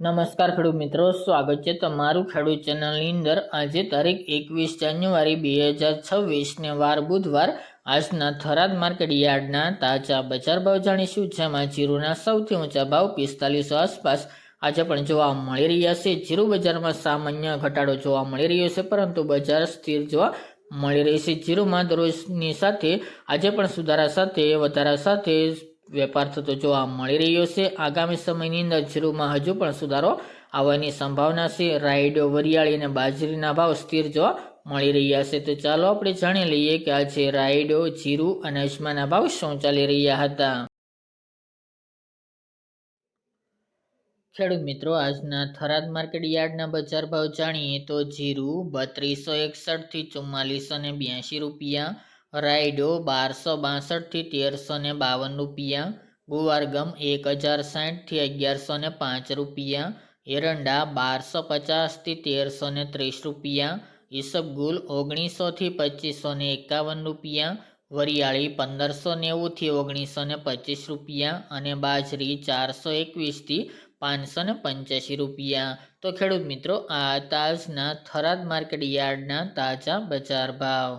નમસ્કાર ખેડૂત મિત્રો, સ્વાગત છે તમારું ખેડૂત ચેનલની અંદર। આજે તારીખ 21 જાન્યુઆરી 2026 વાર બુધવાર આજના થરાદ માર્કેટ યાર્ડના તાજા બજાર ભાવ જાણીશું। જેમાં જીરુના સૌથી ઊંચા ભાવ 4500 આસપાસ આજે પણ જોવા મળી રહ્યા છે। જીરુ બજારમાં સામાન્ય ઘટાડો જોવા મળી રહ્યો છે, પરંતુ બજાર સ્થિર જોવા મળી રહી છે। જીરુમાં દરરોજની સાથે આજે પણ સુધારા સાથે વધારા સાથે વેપાર થતો જોવા મળી રહ્યો છે। આગામી સમયની અંદર જીરુમાં હજુ પણ સુધારો આવવાની સંભાવના છે। રાયડો, વરિયાળી અને બાજરીના ભાવ સ્થિર જોવા મળી રહ્યા છે। તો ચાલો આપણે જાણી લઈએ કે આજે રાયડો, જીરુ અને અજમાના ભાવ શું ચાલી રહ્યા હતા। ખેડૂત મિત્રો, આજના થરાદ માર્કેટ યાર્ડના બજાર ભાવ જાણીએ તો જીરુ 3261 થી 4482 રૂપિયા, રાયડો 1262 થી 1352 રૂપિયા, ગુવારગમ 1060 થી 1105 રૂપિયા, એરંડા 1250 થી 1330 રૂપિયા, ઈસબગુલ 1900 થી 2551 રૂપિયા, વરિયાળી 1590 થી 1925 રૂપિયા અને બાજરી 421 થી 585 રૂપિયા। તો ખેડૂત મિત્રો, આ આજના થરાદ માર્કેટ યાર્ડના તાજા બજાર ભાવ।